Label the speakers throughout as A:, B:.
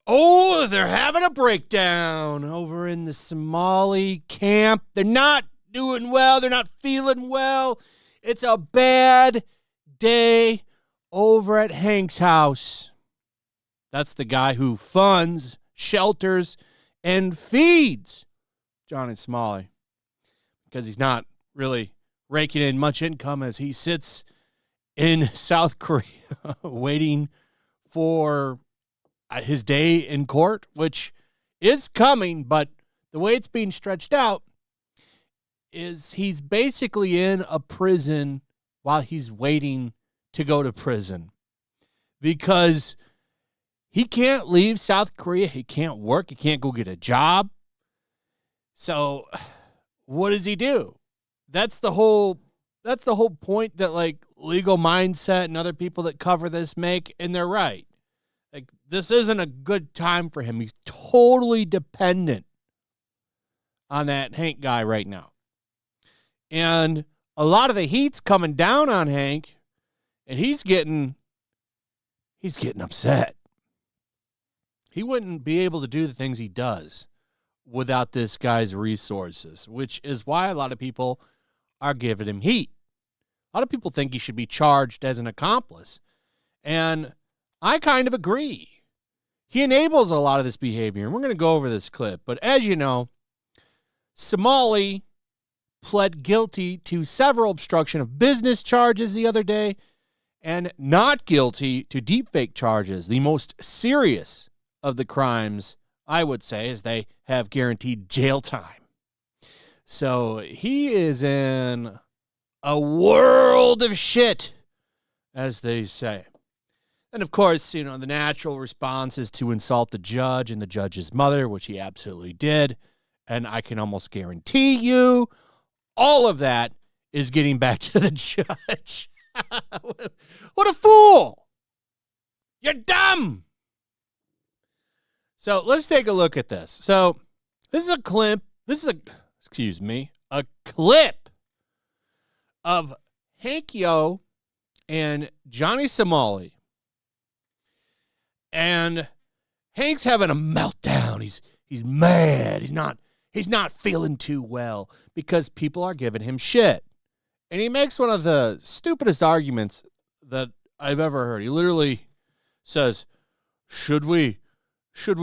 A: Oh, they're having a breakdown over in the Somali camp. They're not doing well. They're not feeling well. It's a bad day over at Hank's house. That's the guy who funds, shelters, and feeds Johnny Somali, because he's not really raking in much income as he sits in South Korea waiting for his day in court, which is coming, but the way it's being stretched out is he's basically in a prison while he's waiting to go to prison, because he can't leave South Korea. He can't work. He can't go get a job. So what does he do? That's the whole point that, like, Legal Mindset and other people that cover this make, and they're right. Like, this isn't a good time for him. He's totally dependent on that Hank guy right now. And a lot of the heat's coming down on Hank, and he's getting upset. He wouldn't be able to do the things he does without this guy's resources, which is why a lot of people are giving him heat. A lot of people think he should be charged as an accomplice. And I kind of agree. He enables a lot of this behavior, and we're going to go over this clip. But as you know, Somali pled guilty to several obstruction of business charges the other day and not guilty to deepfake charges, the most serious of the crimes, I would say, as they have guaranteed jail time. So he is in a world of shit, as they say. And, of course, you know, the natural response is to insult the judge and the judge's mother, which he absolutely did. And I can almost guarantee you all of that is getting back to the judge. What a fool! You're dumb! So let's take a look at this. So this is a clip. A clip of Hank Yo and Johnny Somali. And Hank's having a meltdown. He's mad. He's not feeling too well because people are giving him shit. And he makes one of the stupidest arguments that I've ever heard. He literally says, Should we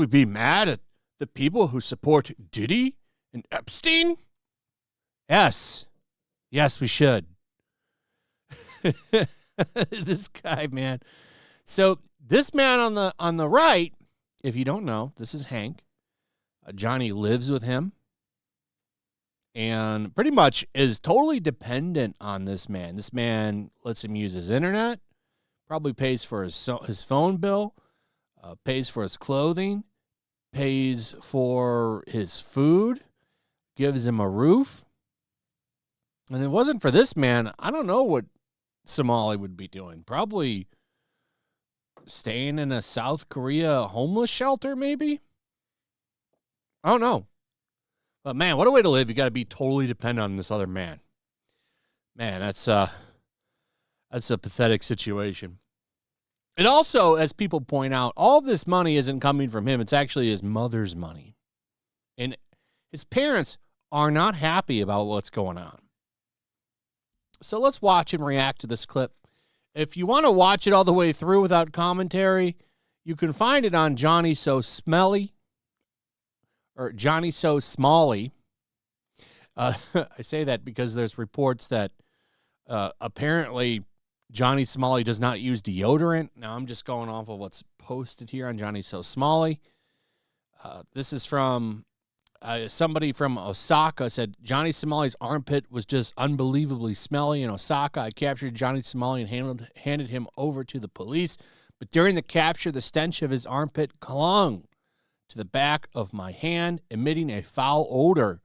A: be mad at the people who support Diddy and Epstein? Yes. Yes, we should. This guy, man. So this man on the right, if you don't know, this is Hank. Johnny lives with him and pretty much is totally dependent on this man. This man lets him use his internet, probably pays for his phone bill, pays for his clothing, pays for his food, gives him a roof. And if it wasn't for this man, I don't know what Somali would be doing. Probably staying in a South Korea homeless shelter, maybe? I don't know. But, man, what a way to live. You got to be totally dependent on this other man. Man, that's a pathetic situation. And also, as people point out, all this money isn't coming from him. It's actually his mother's money. And his parents are not happy about what's going on. So let's watch and react to this clip. If you want to watch it all the way through without commentary, you can find it on Johnny So Smelly, or Johnny So Smalley. I say that because there's reports that apparently Johnny Smalley does not use deodorant. Now, I'm just going off of what's posted here on Johnny So Smalley. This is from somebody from Osaka said, Johnny Somali's armpit was just unbelievably smelly in Osaka. I captured Johnny Somali and handed him over to the police. But during the capture, the stench of his armpit clung to the back of my hand, emitting a foul odor.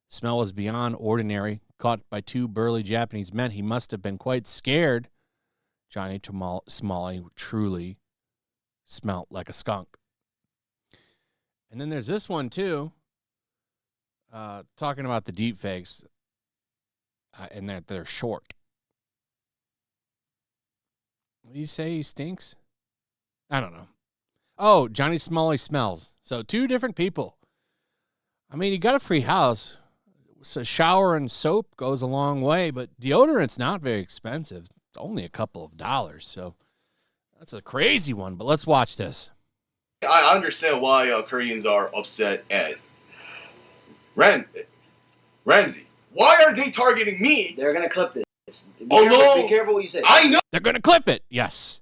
A: The smell was beyond ordinary. Caught by two burly Japanese men, he must have been quite scared. Johnny Somali truly smelt like a skunk. And then there's this one, too. Talking about the deep fakes. and that they're short. What do you say he stinks? I don't know. Oh, Johnny Somali smells. So 2 different people. I mean, you got a free house. So shower and soap goes a long way, but deodorant's not very expensive. It's only a couple of dollars. So that's a crazy one, but let's watch this.
B: I understand why Koreans are upset at Ramsey. Why are they targeting me?
C: They're going to clip this. Be careful what you say.
B: I know.
A: They're going to clip it. Yes.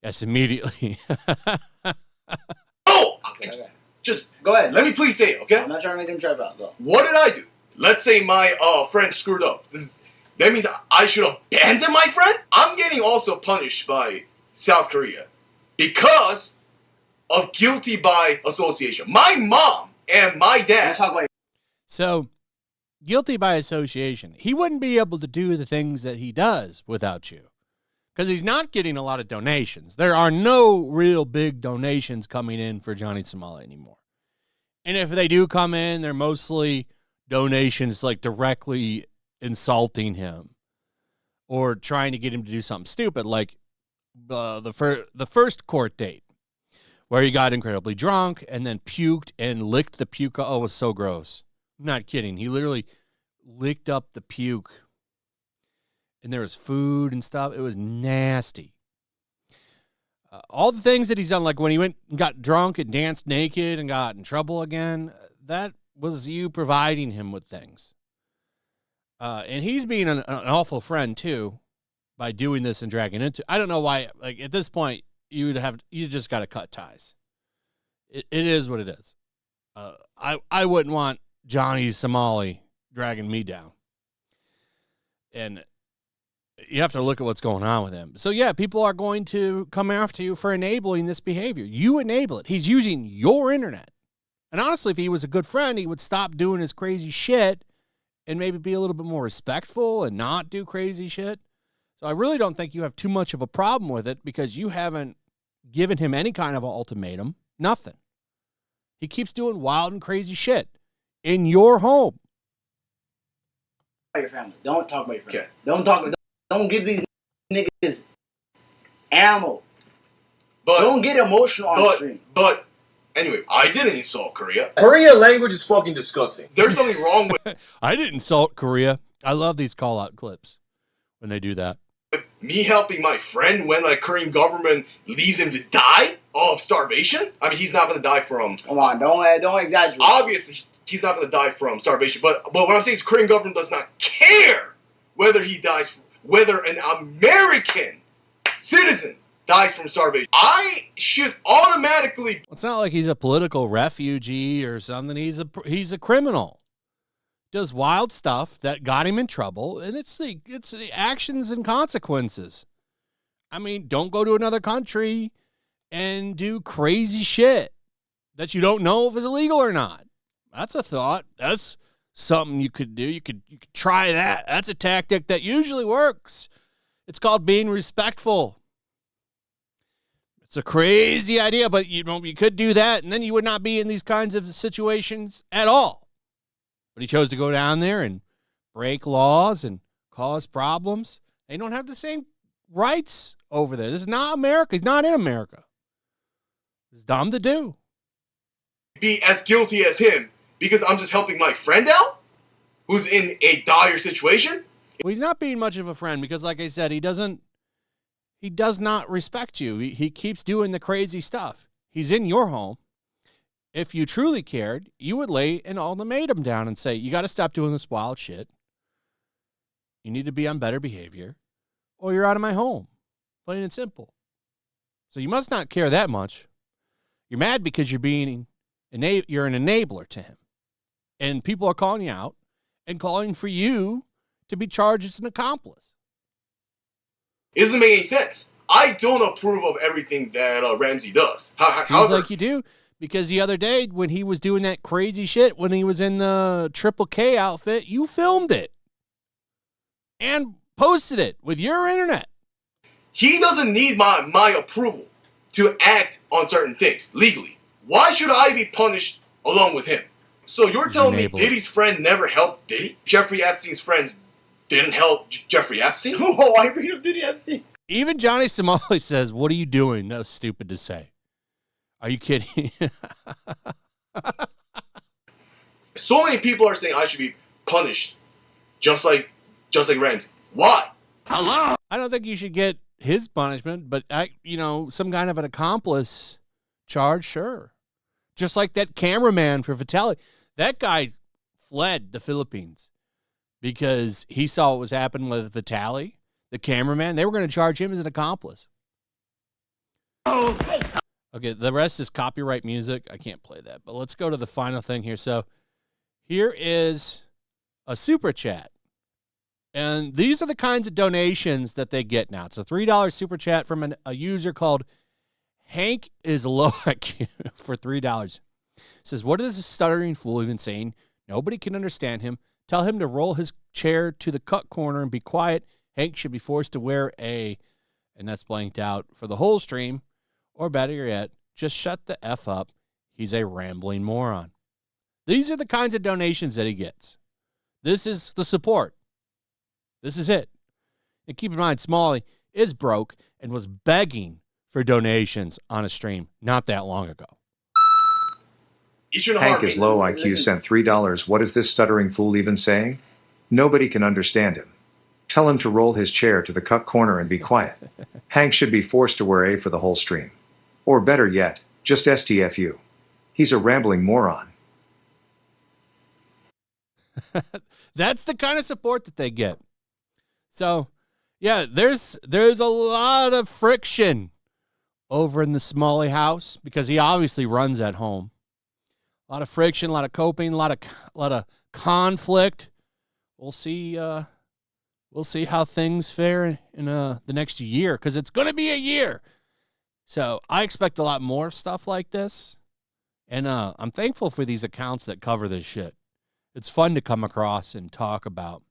A: Yes, immediately.
B: No!
C: Okay.
B: Just
C: go ahead.
B: Let me please say it, okay?
C: I'm not trying to make him trip out. Go.
B: What did I do? Let's say my friend screwed up. That means I should abandon my friend? I'm getting also punished by South Korea because of guilty by association. My mom and my dad.
A: So, guilty by association. He wouldn't be able to do the things that he does without you because he's not getting a lot of donations. There are no real big donations coming in for Johnny Somali anymore. And if they do come in, they're mostly donations like directly insulting him or trying to get him to do something stupid, like the first court date where he got incredibly drunk and then puked and licked the puke. Oh, it was so gross. I'm not kidding. He literally licked up the puke, and there was food and stuff. It was nasty. All the things that he's done, like when he went and got drunk and danced naked and got in trouble again, that was you providing him with things. And he's being an awful friend, too, by doing this and dragging into. I don't know why, like, at this point, you just got to cut ties. It is what it is. I wouldn't want Johnny Somali dragging me down. And you have to look at what's going on with him. So, yeah, people are going to come after you for enabling this behavior. You enable it. He's using your internet. And honestly, if he was a good friend, he would stop doing his crazy shit and maybe be a little bit more respectful and not do crazy shit. So I really don't think you have too much of a problem with it because you haven't given him any kind of an ultimatum. Nothing. He keeps doing wild and crazy shit in your home.
C: Your family. Don't talk about your family.
B: Okay.
C: Don't give these niggas ammo. Don't get emotional on stream.
B: But anyway, I didn't insult Korea.
D: Korea language is fucking disgusting.
B: There's something wrong with
A: I didn't insult Korea. I love these call-out clips when they do that.
B: Me helping my friend when the Korean government leaves him to die of starvation. I mean, he's not going to die from...
C: Come on, don't exaggerate.
B: Obviously, he's not going to die from starvation. But what I'm saying is the Korean government does not care whether he dies, whether an American citizen dies from starvation. I should automatically...
A: It's not like he's a political refugee or something. He's a criminal. Does wild stuff that got him in trouble, and it's the actions and consequences. I mean, don't go to another country and do crazy shit that you don't know if is illegal or not. That's a thought. That's something you could do. You could try that. That's a tactic that usually works. It's called being respectful. It's a crazy idea, but you could do that, and then you would not be in these kinds of situations at all. But he chose to go down there and break laws and cause problems. They don't have the same rights over there. This is not America. He's not in America. It's dumb to do.
B: Be as guilty as him because I'm just helping my friend out who's in a dire situation.
A: Well, he's not being much of a friend because, like I said, he does not respect you. He keeps doing the crazy stuff. He's in your home. If you truly cared, you would lay an ultimatum down and say, you got to stop doing this wild shit. You need to be on better behavior, or you're out of my home. Plain and simple. So you must not care that much. You're mad because you're an enabler to him. And people are calling you out and calling for you to be charged as an accomplice.
B: It doesn't make any sense. I don't approve of everything that Ramsey does.
A: Seems like you do. Because the other day, when he was doing that crazy shit, when he was in the Triple K outfit, you filmed it and posted it with your internet.
B: He doesn't need my approval to act on certain things legally. Why should I be punished along with him? So you're telling me Diddy's friend never helped Diddy? Jeffrey Epstein's friends didn't help Jeffrey Epstein.
C: Oh, I bring up Diddy Epstein.
A: Even Johnny Somali says, "What are you doing?" That was stupid to say. Are you kidding?
B: So many people are saying I should be punished, just like Ramsey. Why?
A: Hello. I don't think you should get his punishment, but some kind of an accomplice charge, sure. Just like that cameraman for Vitaly. That guy fled the Philippines because he saw what was happening with Vitaly, the cameraman. They were going to charge him as an accomplice. Okay, the rest is copyright music. I can't play that, but let's go to the final thing here. So here is a super chat. And these are the kinds of donations that they get now. It's a $3 super chat from a user called Hank is low IQ for $3. It says, "What is this stuttering fool even saying? Nobody can understand him. Tell him to roll his chair to the cut corner and be quiet. Hank should be forced to wear a," and that's blanked out, "for the whole stream. Or better yet, just shut the F up. He's a rambling moron." These are the kinds of donations that he gets. This is the support. This is it. And keep in mind, Smalley is broke and was begging for donations on a stream not that long ago.
E: Hank is low IQ sent $3. What is this stuttering fool even saying? Nobody can understand him. Tell him to roll his chair to the cut corner and be quiet. Hank should be forced to wear a for the whole stream. Or better yet, just STFU. He's a rambling moron.
A: That's the kind of support that they get. So, yeah, there's a lot of friction over in the Smalley house because he obviously runs at home. A lot of friction, a lot of coping, a lot of conflict. We'll see how things fare in the next year because it's going to be a year. So I expect a lot more stuff like this, and I'm thankful for these accounts that cover this shit. It's fun to come across and talk about.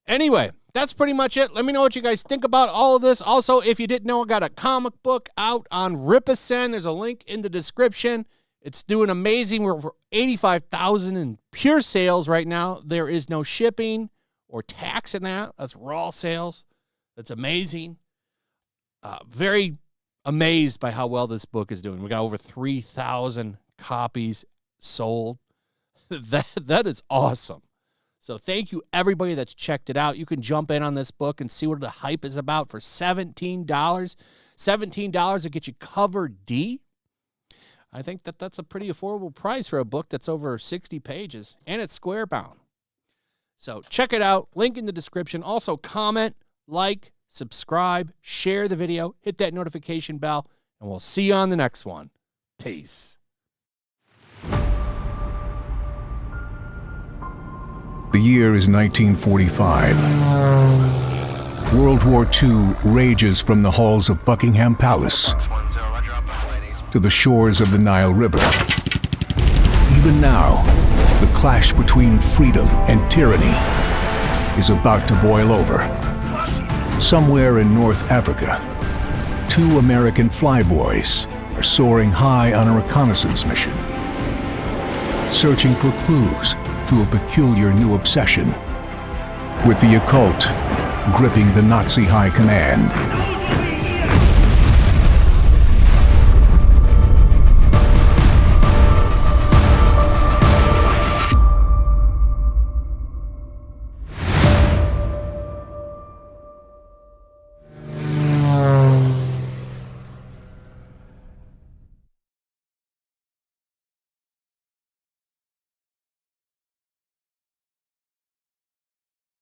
A: Anyway, that's pretty much it. Let me know what you guys think about all of this. Also, if you didn't know, I got a comic book out on Ripicen. There's a link in the description. It's doing amazing. We're over 85,000 in pure sales right now. There is no shipping or tax in that. That's raw sales. That's amazing. Very amazed by how well this book is doing. We got over 3,000 copies sold. That is awesome. So thank you, everybody that's checked it out. You can jump in on this book and see what the hype is about for $17. $17 to get you cover D. I think that's a pretty affordable price for a book that's over 60 pages, and it's square bound. So check it out. Link in the description. Also, comment, like, subscribe, share the video, hit that notification bell, and we'll see you on the next one. Peace.
F: The year is 1945. World War II rages from the halls of Buckingham Palace to the shores of the Nile River. Even now, the clash between freedom and tyranny is about to boil over. Somewhere in North Africa, 2 American flyboys are soaring high on a reconnaissance mission, searching for clues to a peculiar new obsession with the occult gripping the Nazi high command.